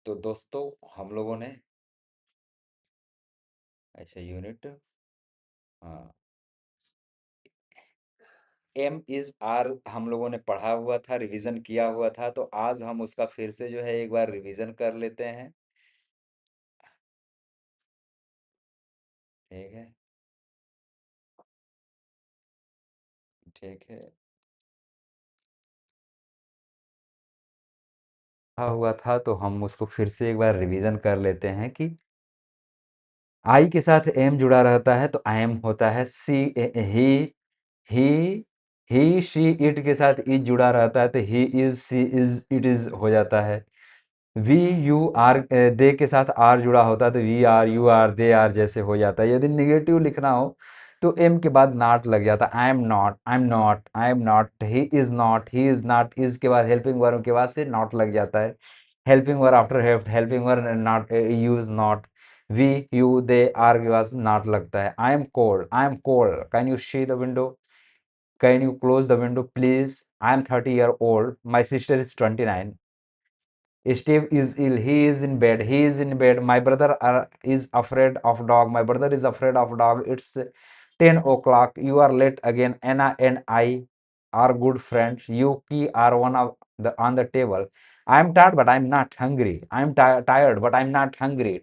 तो दोस्तों हम लोगों ने अच्छा यूनिट हाँ एम इज आर हम लोगों ने पढ़ा हुआ था, रिवीजन किया हुआ था, तो आज हम उसका फिर से जो है एक बार रिवीजन कर लेते हैं। ठीक है। ठीक है। पढ़ा हुआ था तो हम उसको फिर से एक बार रिवीजन कर लेते हैं कि आई के साथ एम जुड़ा रहता है तो आई एम होता है सी ही ही शी इट के साथ इज जुड़ा रहता है तो he is she is it is हो जाता है। वी यू आर दे के साथ आर जुड़ा होता है तो we are you are they are जैसे हो जाता है। यदि निगेटिव लिखना हो तो एम के बाद नॉट लग जाता है। I am not I am not he is not is के बाद हेल्पिंग वर्ब के बाद से नॉट लग जाता है। Helping verb after helping verb not use not. We you they are के बाद नॉट लगता है। I am cold can you she the window can you close the window please. I am 30 year old my sister is 29। Steve is ill. He is in bed. He is in bed. My brother is afraid of dog. My brother is afraid of dog. It's 10 o'clock. You are late again. Anna and I are good friends. You key are one of the on the table. I'm tired but I'm not hungry. I'm tired but I'm not hungry.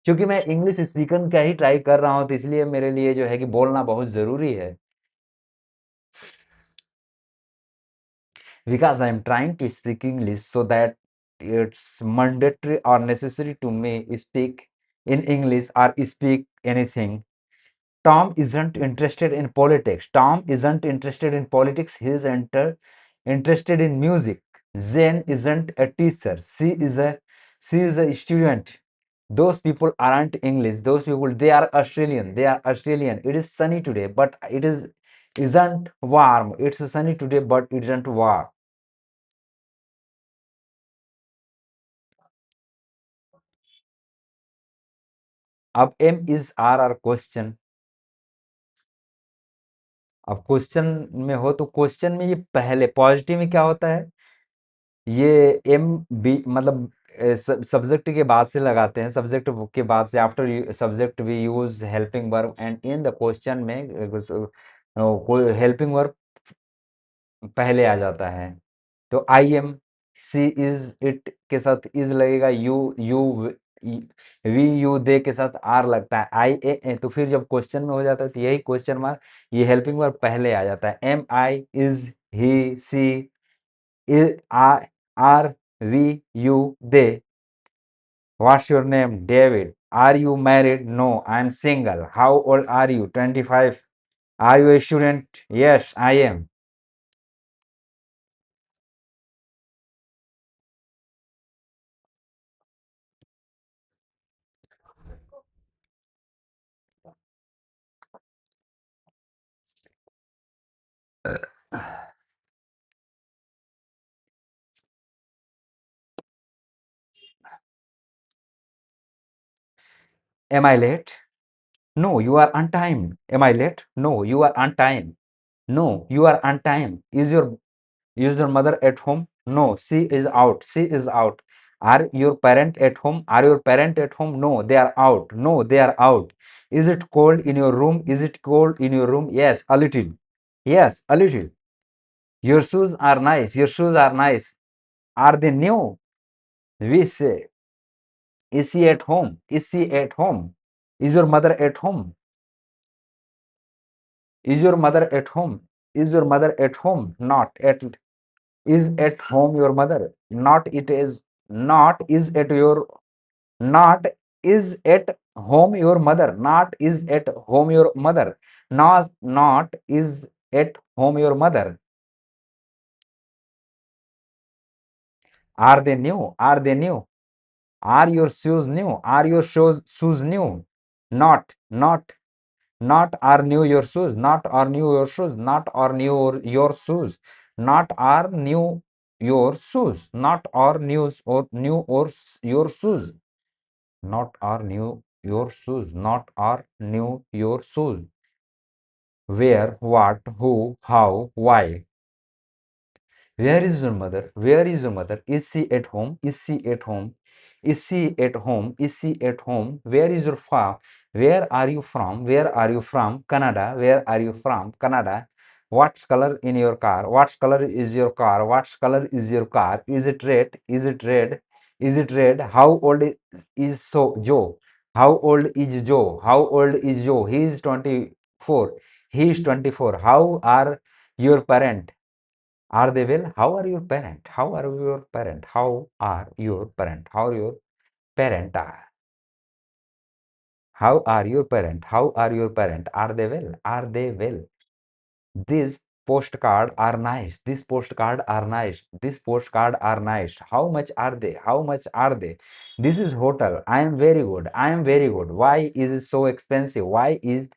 क्योंकि मैं English speaker का ही try कर रहा हूँ तो इसलिए मेरे लिए जो है कि बोलना बहुत ज़रूरी है। Because I am trying to speak English so that it's mandatory or necessary to me speak in English or speak anything. Tom isn't interested in politics. Tom isn't interested in politics. He is interested in music. Zen isn't a teacher. She is a student. Those people aren't English. Those people they are Australian. They are Australian. It is sunny today, but it isn't warm. It's sunny today, but it isn't warm. अब M is are question. अब question में हो तो question में ये पहले positive में क्या होता है, ये एम बी मतलब सब्जेक्ट के बाद से लगाते हैं। सब्जेक्ट के बाद से after subject we use helping verb and in the question में हेल्पिंग वर्ब पहले आ जाता है। तो I am she is it के साथ इज लगेगा। यू वी यू दे के साथ आर लगता है। आई ए तो फिर जब क्वेश्चन में हो जाता है तो यही क्वेश्चन मार्क ये हेल्पिंग वर्ब पहले आ जाता है। Am I is he she are we you they. What's your name David. Are you married no I am single. How old are you 25। Are you a student yes I am. Am I late? No, you are on time. Am I late? No, you are on time. No, you are on time. Is your mother at home? No, she is out. She is out. Are your parent at home? Are your parent at home? No, they are out. No, they are out. Is it cold in your room? Is it cold in your room? Yes, a little. Yes, a little. Your shoes are nice. Your shoes are nice. Are they new? We say, is she at home? Is she at home? Is your mother at home? Is your mother at home? Is your mother at home? Not at. Is at home your mother? Not it is. Not is at your. Not is at home your mother. Not is at home your mother. Not is at home your mother. Are they new? Are they new? Are your shoes new? Are your shoes new? Not. Not are new your shoes. Not are new your shoes. Not are new your shoes. Not are new your shoes. Not are news or new or your shoes. Not are new your shoes. Not are new your shoes. Where, what, who, how, why. Where is your mother? Where is your mother? Is she at home? Is she at home? Is she at home? Is she at home? Where is your farm? Where are you from? Where are you from? Canada. Where are you from? Canada. What color in your car? What color is your car? What color is your car? Is it red? Is it red? Is it red? How old is so Joe? How old is Joe? How old is Joe? He is 24. He is 24. How are your parents? Are they well? How are your parent? How are your parent? How are your parent? How are your parent are? How are your parent? How are your parent? Are they well? Are they well? These postcard are nice. These postcard are nice. This postcard are nice. How much are they? How much are they? This is hotel. I am very good. I am very good. Why is it so expensive? Why is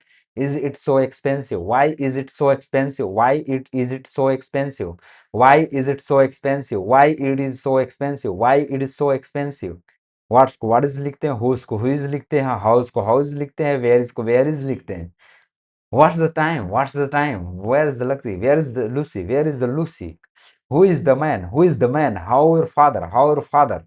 it so expensive? Why is it so expensive? Why is it so expensive? Why is it so expensive? Why it is so expensive? Why it is so expensive? What is लिखते हैं, who is लिखते हैं, house लिखते हैं, where is लिखते हैं. What's the time? What's the time? Where is the Lucy? Where is the Lucy? Where is the Lucy? Who is the man? Who is the man? How your father? How your father?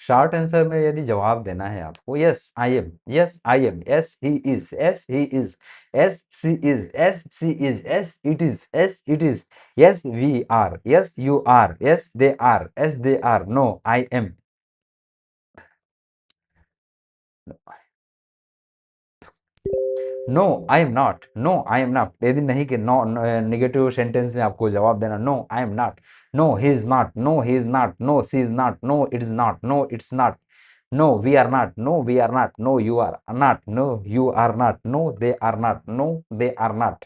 Short answer में यदि जवाब देना है आपको, yes I am, yes I am, yes he is, yes he is, yes she is, yes she is, yes it is, yes it is, yes we are, yes you are, yes they are, yes they are, no I am. No I am not, no I am not. यदि नहीं कि no negative sentence में आपको जवाब देना, no I am not, no he is not, no he is not, no she is not, no it is not, no it's not, no we are not, no we are not, no you are not, no you are not, no they are not, no they are not.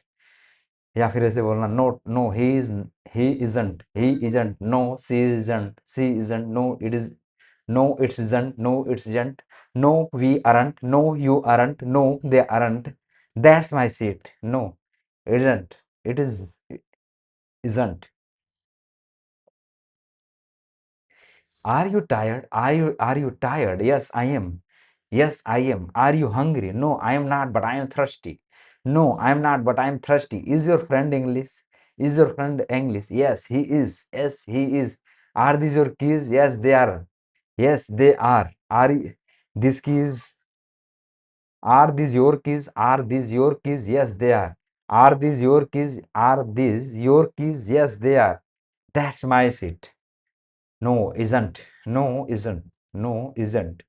या फिर ऐसे बोलना, no no he isn't, no she isn't, no it is, no it's isn't, no it's isn't, no we aren't, no you aren't, no they aren't, that's my seat, no isn't, it is isn't. Are you tired? Are you tired? Yes, I am. Yes, I am. Are you hungry? No, I am not, but I am thirsty. No, I am not, but I am thirsty. Is your friend English? Is your friend English? Yes, he is. Yes, he is. Are these your keys? Yes, they are. Yes, they are. These keys? Are these your keys? Are these your keys? Yes, they are. Are these your keys? Are these your keys? Yes, they are. That's my seat. No, isn't. No, isn't. No, isn't.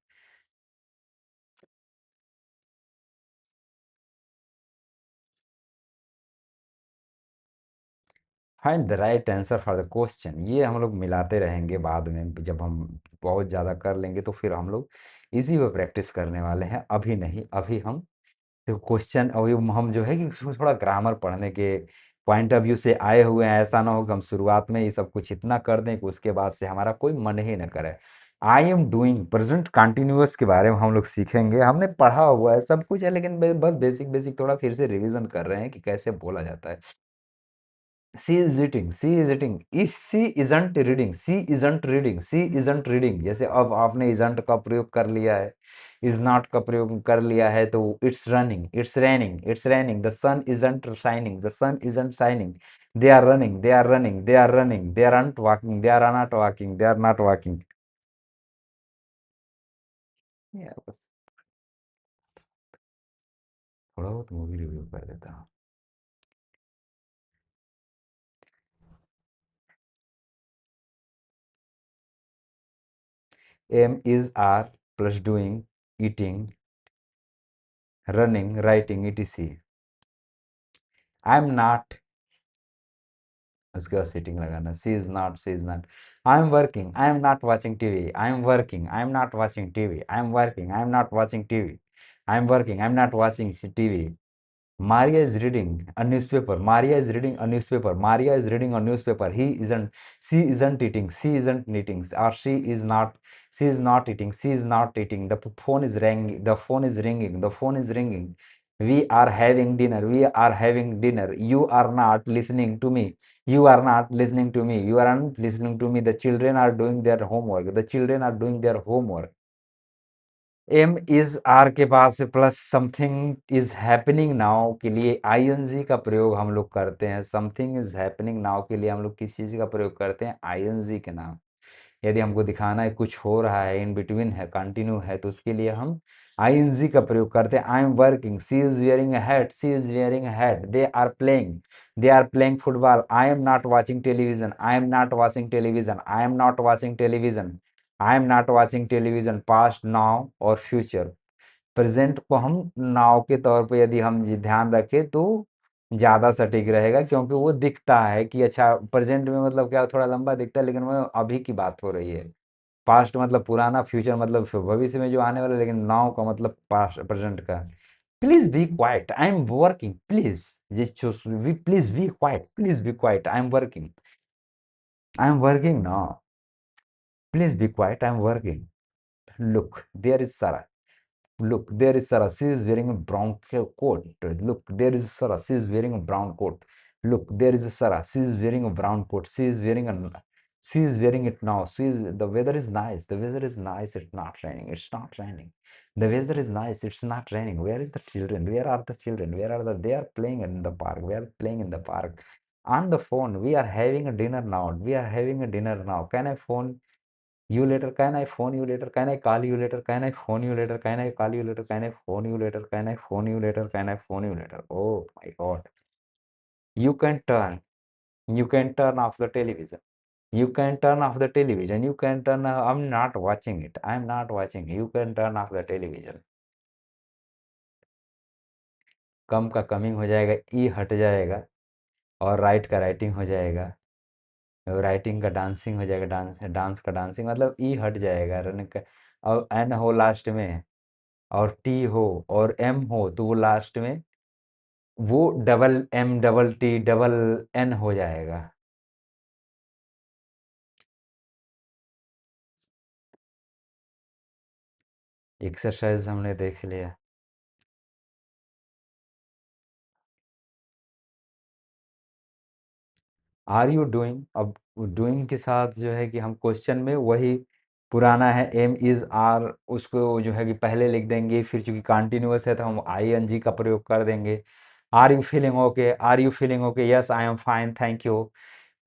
Find the right answer for the question. ये हम लोग मिलाते रहेंगे बाद में, जब हम बहुत ज़्यादा कर लेंगे तो फिर हम लोग इसी पे प्रैक्टिस करने वाले हैं, अभी नहीं. अभी हम तो क्वेश्चन, अभी हम जो है कि उसमें थोड़ा ग्रामर पढ़ने के पॉइंट ऑफ व्यू से आए हुए हैं. ऐसा ना हो कि हम शुरुआत में ये सब कुछ इतना कर दें कि उसके बाद से हमारा कोई मन ही न करे. I am doing present continuous के बारे में हम लोग सीखेंगे. हमने पढ़ा हुआ है, सब कुछ है, लेकिन बस बेसिक बेसिक थोड़ा फिर से रिवीजन कर रहे हैं कि कैसे बोला जाता है. She is reading, she is reading. If she isn't reading, she isn't reading, she isn't reading. जैसे अब आपने इजंट का प्रयोग कर लिया है, इज नॉट का प्रयोग कर लिया है, तो it's running, it's raining, it's raining. The sun isn't shining, the sun isn't shining. They are running, they are running, they are running, they are not walking, they are not walking, they are not walking. बस थोड़ा बहुत movie review कर देता हूँ. Am is are plus doing, eating, running, writing, etc. I am not, उसके बाद sitting लगाना. She is not, she is not. I am working, I am not watching TV, I am working, I am not watching TV, I am working, I am not watching TV, I am working, I am not watching TV. Maria is reading a newspaper. Maria is reading a newspaper. Maria is reading a newspaper. He isn't. She isn't eating. She isn't eating. Or she is not. She is not eating. She is not eating. The phone is ringing. The phone is ringing. The phone is ringing. We are having dinner. We are having dinner. You are not listening to me. You are not listening to me. You aren't listening to me. The children are doing their homework. The children are doing their homework. Am is are के बाद से plus something is happening now के लिए ING का प्रयोग हम लोग करते हैं। समथिंग इज हैपनिंग नाउ के लिए हम लोग किस चीज़ का प्रयोग करते हैं? आईएनजी के नाम। यदि हमको दिखाना है कुछ हो रहा है, इन बिटवीन है, कंटिन्यू है, तो उसके लिए हम आईएनजी का प्रयोग करते हैं। I am working, she is wearing a hat, she is wearing a hat, they are playing football, I am not watching television, I am not watching television, I am not watching television, I am not watching television. Past, now और future. Present को हम now के तौर पे यदि हम ध्यान रखें तो ज़्यादा सटीक रहेगा, क्योंकि वो दिखता है कि अच्छा प्रेजेंट में मतलब क्या थोड़ा लंबा दिखता है, लेकिन वो अभी की बात हो रही है। पास्ट मतलब पुराना, फ्यूचर मतलब भविष्य में जो आने वाला, लेकिन नाउ का मतलब पास्ट प्रेजेंट का। Please be quiet, I am working, please please be quiet, please be quiet, I am working now, please be quiet, I am working. Look there is Sarah, look there is Sarah, she is wearing a brown coat. Look there is Sarah, she is wearing a brown coat. Look there is Sarah, she is wearing a brown coat, she is wearing it now. The weather is nice, the weather is nice, it's not raining, it's not raining, the weather is nice, it's not raining. Where is the children, where are the children, where are they are playing in the park, we are playing in the park. On the phone, we are having a dinner now, we are having a dinner now. Can I phone you later? Can I phone you later? Can I call you later? Can I phone you later? Can I call you later? Can I phone you later? Can I phone you later? Can I phone you later? Oh my God. You can turn. You can turn off the television. You can turn off the television. You can turn. I'm not watching it. I'm not watching. You can turn off the television. कम का coming हो जाएगा, ई हट जाएगा, और right का writing हो जाएगा, writing का डांसिंग हो जाएगा, डांस का डांसिंग, मतलब ई हट जाएगा, रन का। और एन हो लास्ट में, और टी हो और एम हो, तो वो लास्ट में वो double M double T double N हो जाएगा। एक्सरसाइज हमने देख लिया। आर यू डूइंग, अब डूइंग के साथ जो है कि हम क्वेश्चन में वही पुराना है, एम इज आर, उसको जो है कि पहले लिख देंगे, फिर चूंकि कंटिन्यूअस है तो हम आई एन जी का प्रयोग कर देंगे। Are you feeling okay, are you feeling okay, yes I am fine thank you,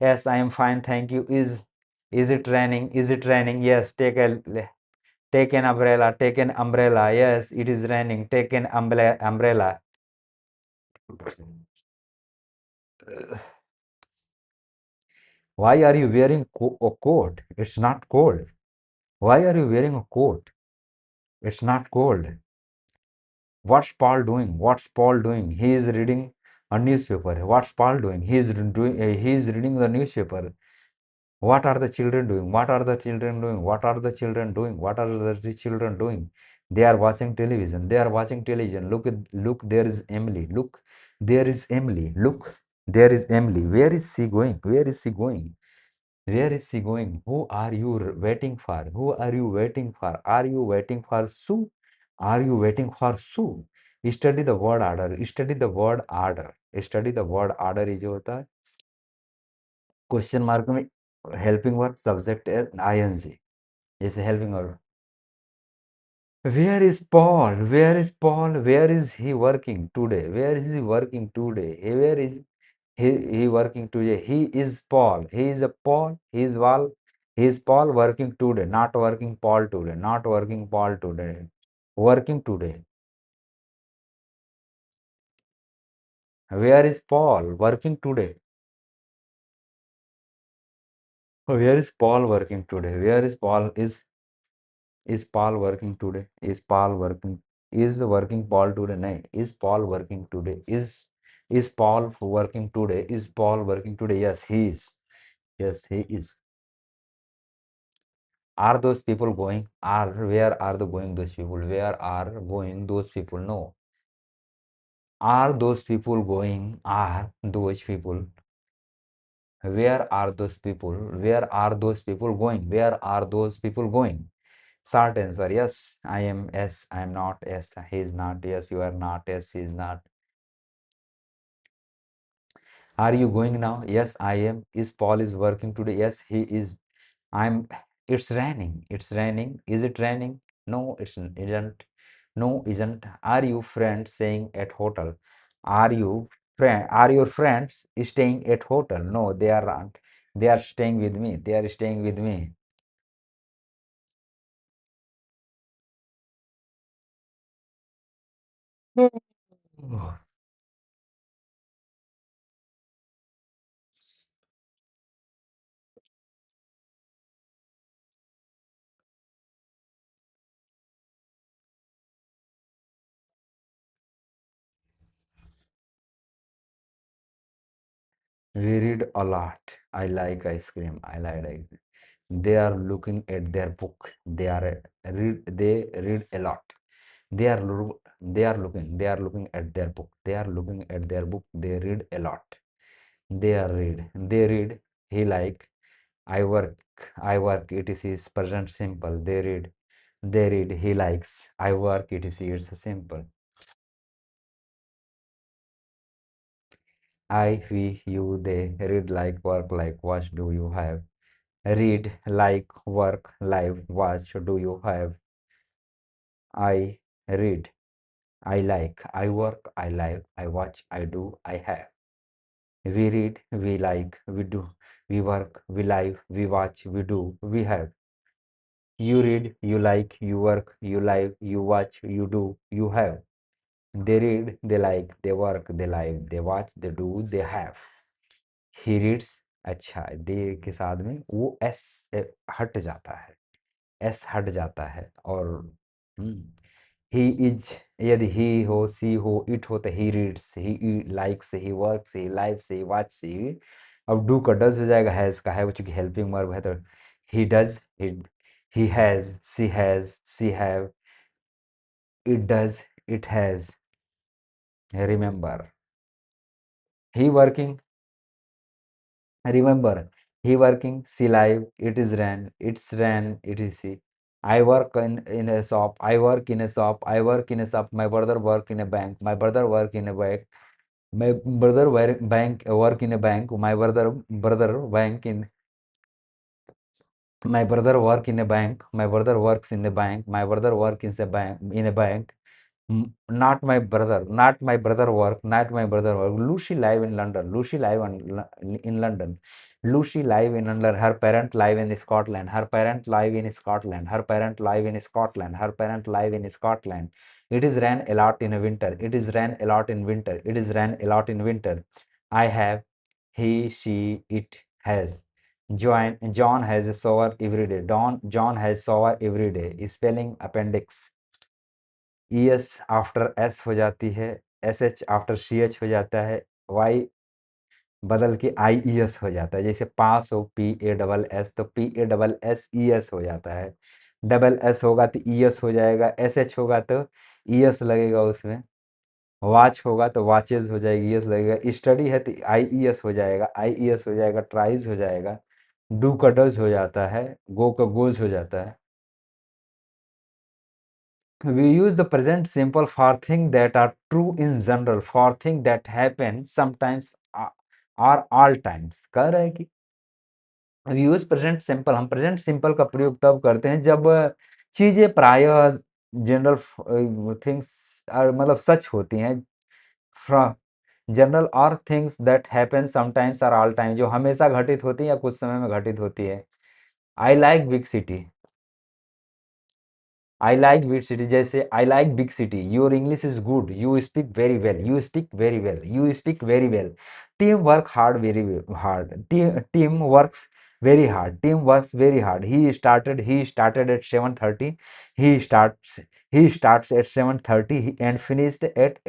yes I am fine thank you. Is it raining, is it raining, yes take an umbrella, take an umbrella, yes it is raining, take an umbrella. Why are you wearing a coat? It's not cold. Why are you wearing a coat? It's not cold. What's Paul doing? What's Paul doing? He is reading a newspaper. What's Paul doing? He is reading the newspaper. What are the children doing? What are the children doing? What are the children doing? What are the children doing? They are watching television. They are watching television. Look, there is Emily. Look, there is Emily. Look, there is Emily. Where is she going? Where is she going? Where is she going? Who are you waiting for? Who are you waiting for? Are you waiting for Sue? Are you waiting for Sue? Study the word order. Study the word order. Study the word order is जो होता है question mark में helping verb, subject ING, जैसे helping verb. Where is Paul? Where is Paul? Where is he working today? Where is he working today? Where is he working today? He is Paul. He is a Paul. He is Paul. He is Paul working today. Not working Paul today. Not working Paul today. Working today. Where is Paul working today? Where is Paul working today? Where is Paul is Paul working today? Is Paul working? Is working Paul today? No. Is Paul working today? Is Paul working today? Is Paul working today? Yes, he is. Yes, he is. Are those people going? Are where are the going those people? Where are going those people? No. Are those people going? Are those people? Where are those people? Where are those people going? Where are those people going? Short answer, yes, I am, yes, I am not, yes, he is not, yes, you are not, yes, he is not. Are you going now? Yes, I am. Is Paul is working today? Yes, he is. I'm, it's raining. It's raining. Is it raining? No, it's isn't. No, isn't. Are you friends staying at hotel? Are you Are your friends staying at hotel? No, they are not. They are staying with me. They are staying with me. We read a lot. I like ice cream. I like ice cream. They are looking at their book. They read a lot. They are looking at their book. They are looking at their book. They read a lot. They read. He like. I work. I work. Etc. is present simple. They read. He likes. I work. Etc. It's simple. I, we, you, they read like, work like, what do you have? Read, like, work, live, watch, do you have? I read, I like, I work, I live, I watch, I do, I have. We read, we like, we do, we work, we live, we watch, we do, we have. You read, you like, you work, you live, you watch, you do, you have. They read, they like, they work, they live, they watch, they do, they have. He reads अच्छा दे के साथ में वो S हट जाता है, S हट जाता है और ही इज, यदि ही हो सी हो इट हो तो he reads, he likes, he works, he lives, he watch, he. अब डू का डज हो जाएगा, हैज़ का है वो चूंकि हेल्पिंग वर्ब है तो he does, he has, she have, it does, it has, remember, he working, remember, he working, she live, it is ran, it's ran, it is she. I work in a shop, I work in a shop, I work in a shop, my brother work in a bank, my brother work in a bank, my brother work in a bank, my brother bank in my brother work in a bank, my brother works in a bank, my brother work in a bank. Not my brother work, not my brother work. Lucy live in London. In London. Lucy live in London. Her parent live in Scotland. Her parent live in Scotland. Her parent live in Scotland. Her parent live in Scotland. It is ran a lot in winter. It is ran a lot in winter. It is ran a lot in winter. I have. He, she, it has. John has a shower every day. John has shower every day. Spelling appendix. ES after S हो जाती है, SH after CH हो जाता है, Y बदल के IES हो जाता है। जैसे पास हो PASS तो PASSES हो जाता है। डबल S होगा तो ES हो जाएगा, SH होगा तो ES लगेगा उसमें। वॉच होगा तो वॉचेज हो जाएगी, ES लगेगा। स्टडी है तो IES हो जाएगा, IES हो जाएगा, ट्राइज हो जाएगा। डू का डज हो जाता है, गो का गोज हो जाता है। We use the present simple for things that are true in general, for things that happen sometimes or all times। कह रहे हैं कि we use present simple, हम present simple का प्रयोग तब करते हैं जब चीजें प्रायः जनरल थिंग्स मतलब सच होती हैं, फ्रॉम जनरल और थिंग्स दैट हैपन समटाइम्स और ऑल टाइम, जो हमेशा घटित होती है या कुछ समय में घटित होती है। I like big city, I like big city, जैसे I like big city. Your English is good. You speak very well. You speak very well. You speak very well. Team work hard, very hard. Team works very hard. Team works very hard. He started at 7:30. He starts he starts at 7:30 and finished at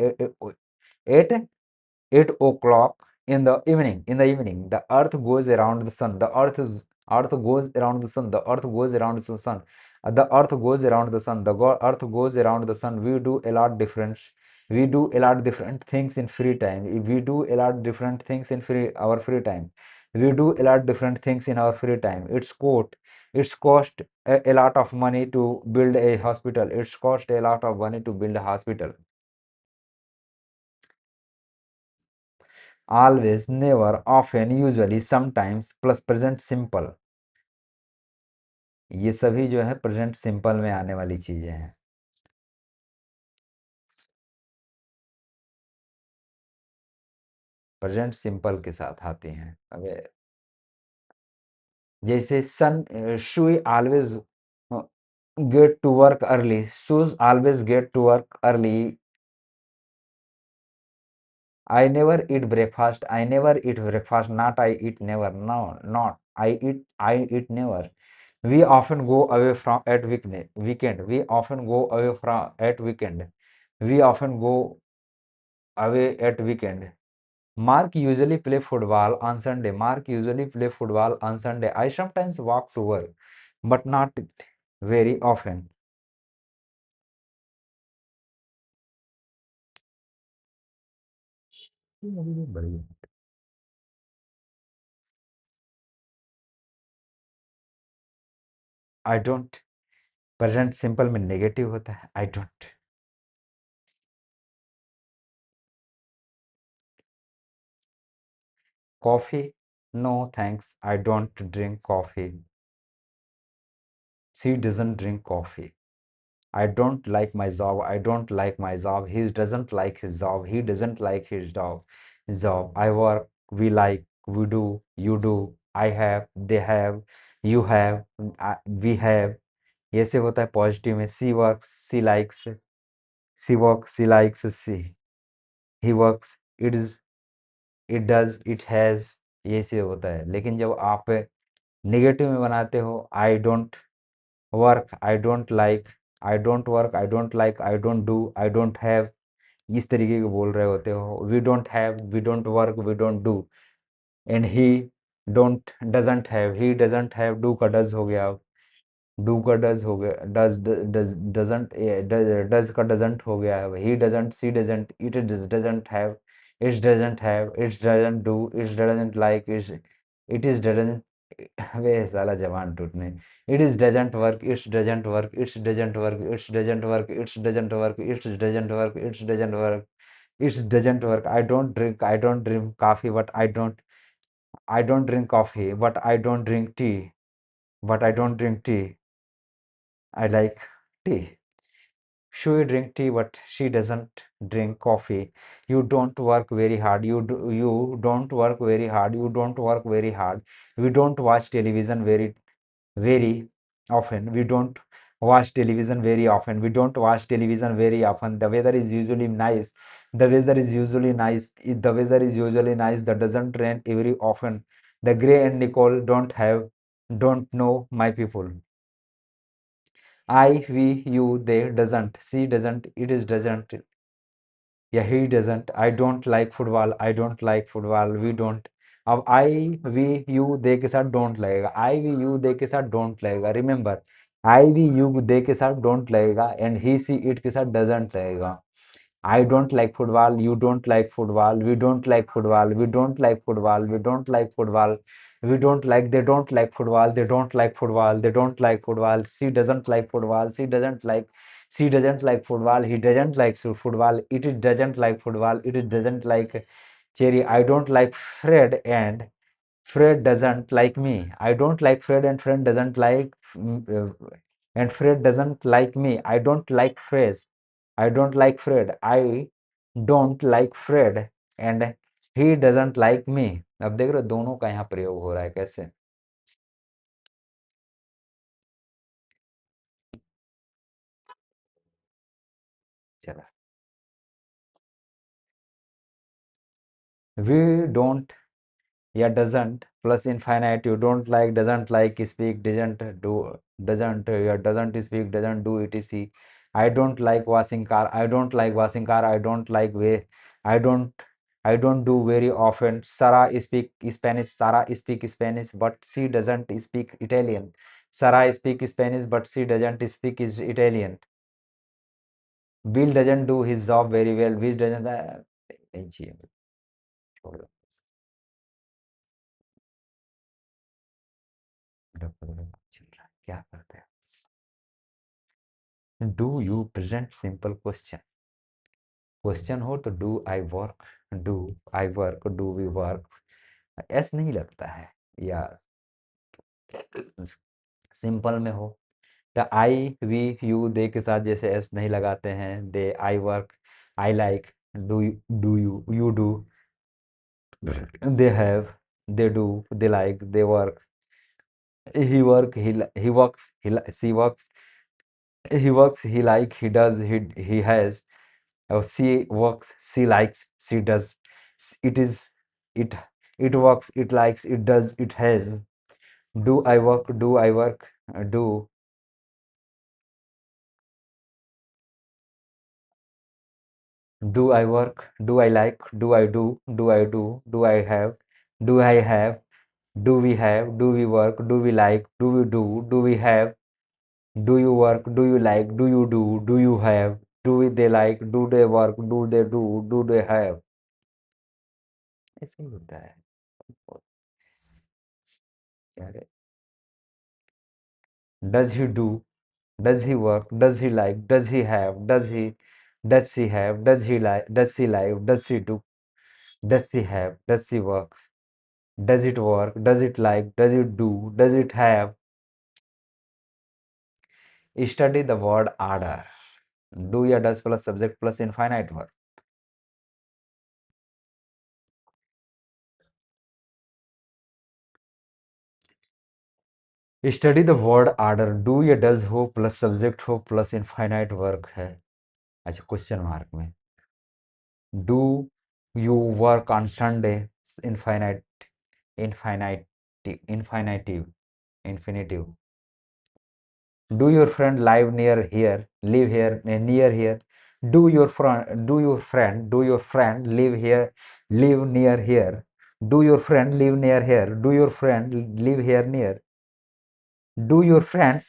8 o'clock in the evening. In the evening, the earth goes around the sun. The earth goes around the sun. The earth goes around the sun. The earth goes around the sun. Earth goes around the sun. We do a lot different things in free time. We do a lot different things in our free time. We do a lot different things in our free time. It's cost a lot of money to build a hospital. It's cost a lot of money to build a hospital. Always, never, often, usually, sometimes, plus present simple. ये सभी जो है present simple में आने वाली चीजें हैं। Present simple के साथ आती हैं। अबे जैसे son, she always get to work early, she's always get to work early. I never eat breakfast. I never eat breakfast. Not I eat never. No, not I eat. I eat never. We often go away from at weekend. We often go away from at weekend. We often go away at weekend. Mark usually play football on Sunday. Mark usually play football on Sunday. I sometimes walk to work, but not very often. I don't. Present simple में negative होता है। I don't. Coffee, no thanks, I don't drink coffee. She doesn't drink coffee. I don't like my job. I don't like my job. He doesn't like his job. He doesn't like his job. Job. I work. We like. We do. You do. I have. They have. You have. We have. ये से होता है positive में। She works. She likes. She works. She likes. He works. It is. It does. It has. ये से होता है। लेकिन जब आप नेगेटिव में बनाते हो, I don't work, I don't like, I don't work, I don't like, I don't do, I don't have, इस तरीके के बोल रहे होते हो। We don't have, we don't work, we don't do. And he don't doesn't have, he doesn't have, do का does हो गया, डू का डज हो गया, डज डज डजंट, डज का डजंट हो गया। He doesn't, she doesn't, it doesn't have, it's doesn't have, it's doesn't do, it's doesn't like, it is doesn't. अबे साला जवान टूटने। It is doesn't work, it's doesn't work, it's doesn't work, it's doesn't work, it's doesn't work, it's doesn't work, it's doesn't work, it's doesn't work. I don't drink coffee but I don't drink coffee but I don't drink tea, but I don't drink tea, I like T. She drink tea, but she doesn't drink coffee. You don't work very hard. You don't work very hard. You don't work very hard. We don't watch television very often. We don't watch television very often. We don't watch television very often. The weather is usually nice. The weather is usually nice. The weather is usually nice. The doesn't rain very often. The Gray and Nicole don't know my people. I, we, you, they, doesn't, she doesn't, it is doesn't, या he doesn't, I don't like football, I don't like football, we don't. अब I we you they के साथ don't लगेगा, आई we you they के साथ don't लगेगा। Remember, I we you they के साथ डोंट लगेगा एंड ही सी इट के साथ डजंट लगेगा। I don't like football. You don't like football. We don't like football. We don't like football. We don't like football. We don't like. They don't like football. They don't like football. They don't like football. She doesn't like football. She doesn't like. She doesn't like football. He doesn't like football. It is doesn't like football. It is doesn't like Cherry. I don't like Fred and Fred doesn't like me. I don't like Fred and Fred doesn't like and Fred doesn't like me. I don't like Fred. I don't like Fred. I don't like Fred and he doesn't like me. अब देख रहे हो दोनों का यहाँ प्रयोग हो रहा है कैसे। चला, we don't या doesn't plus infinite, you don't like, doesn't like, speak, doesn't do, doesn't या doesn't speak, doesn't do, etc. I don't like washing car, I don't like washing car, I don't like way, I don't I don't do very often. Sarah speak Spanish, Sarah speak Spanish but she doesn't speak Italian. Sarah speak Spanish but she doesn't speak Italian. Bill doesn't do his job very well. Bill doesn't नहीं चाहिए, छोड़ दो, चल रहा है, क्या करते हैं। Do you present simple question, question हो तो do I work, do I work, do we work. S नहीं लगता है यार। सिंपल में हो। The I we you they के साथ जैसे एस नहीं लगाते हैं, they, I work, I like, do you, you do, they have, they do, they like, they work, he work, he works, she works, he works, he like, he does, he has, she works, she likes, she does, it is, it it works, it likes, it does, it has. Do I work, do I work, do I work, do I like, do I do I have, do I have, do we have, do we work, do we like, do we have, do you work, do you like, do you have, they like, do they work, do they have। ऐसे ही होता है। बहुत प्यारे। Does he do, does he work, does he like, does he have, does she have, does she like, does she do, does she have, does she work, does it work, does it like, does it do, does it have. Study the word order. Do या does plus subject plus infinite verb. Study the word order, do या does हो plus subject हो plus infinite work है। अच्छा, question mark में। Do you work on Sunday, infinite, infinite, infinitive, infinitive. Do your friend live near here, live here, near here. Do your friend live here, live near here. Do your friend live near here, do your friend live here near. Do your friends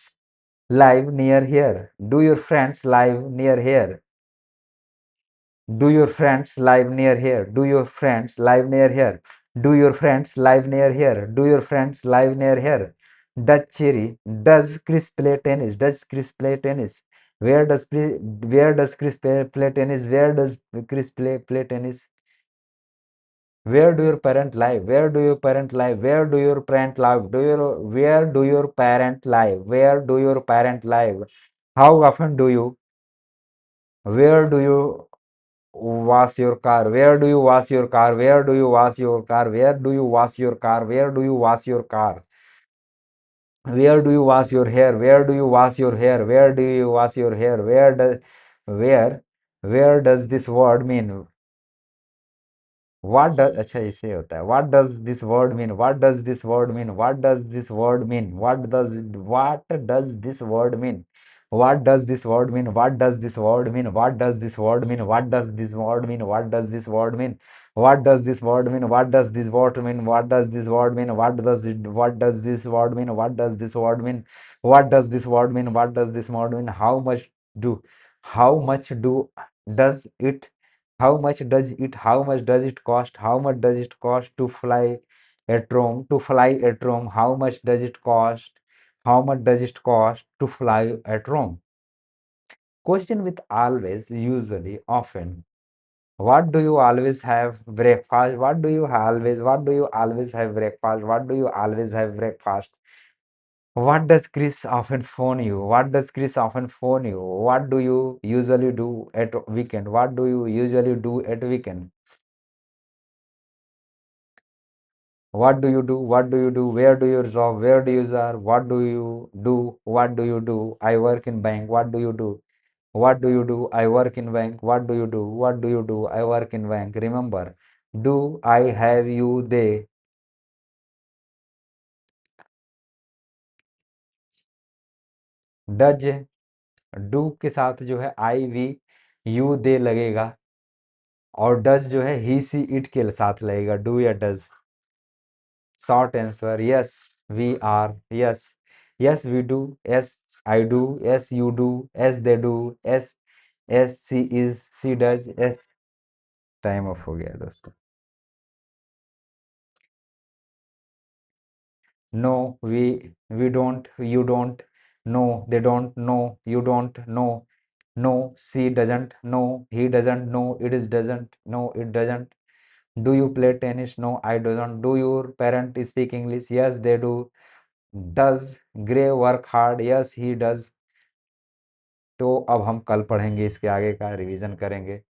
live near here? Do your friends live near here? Do your friends live near here? Do your friends live near here? Do your friends live near here? Do your friends live near here? Does Cherry, does Chris play tennis? Does Chris play tennis? Where does Chris play tennis? Where does Chris play tennis? Where do your parent live? Where do your parent live? Where do your parent live? Where do your parent live? Where do your parent live? How often do you? Where do you wash your car? Where do you wash your car? Where do you wash your car? Where do you wash your car? Where do you wash your car? Where do you wash your hair? Where do you wash your hair? Where do you wash your hair? Where where does this word mean? What does, अच्छा इसे होता है, what does this word mean? What does this word mean? What does this word mean? What does this word mean? What does this word mean? What does this word mean? What does this word mean? What does this word mean? What does this word mean? What does this word mean? What does this word mean? What does this word mean? What does this word mean? What does this word mean? What does this word mean? What does this word mean? Do how much does it how much does it cost? How much does it cost to fly at Rome? To fly at Rome, how much does it cost? How much does it cost to fly at Rome? Question with always, usually, often. What do you always have breakfast? What do you always have breakfast? What do you always have breakfast? What does Chris often phone you? What does Chris often phone you? What do you usually do at weekend? What do you usually do at weekend? What do you do? What do you do? Where do you job? Where do you job? What do you do? What do you do? I work in bank. What do you do? What do you do? I work in bank. What do you do? What do you do? I work in bank. Remember, do, I, have, you, they. Does, do के साथ जो है आई we you दे लगेगा, और does जो है ही see it के साथ लगेगा, डू या does. Short answer yes, we are, yes, yes we do, yes I do, yes you do, yes they do, yes, yes she is, she does, yes. Time off हो गया दोस्तों। No, we don't, you don't, no they don't, no you don't, no, no she doesn't, no he doesn't, no it is doesn't, no it doesn't. Do you play tennis? No I don't. Do your parent speak English? Yes they do. Does grey work hard? Yes he does. तो अब हम कल पढ़ेंगे, इसके आगे का revision करेंगे।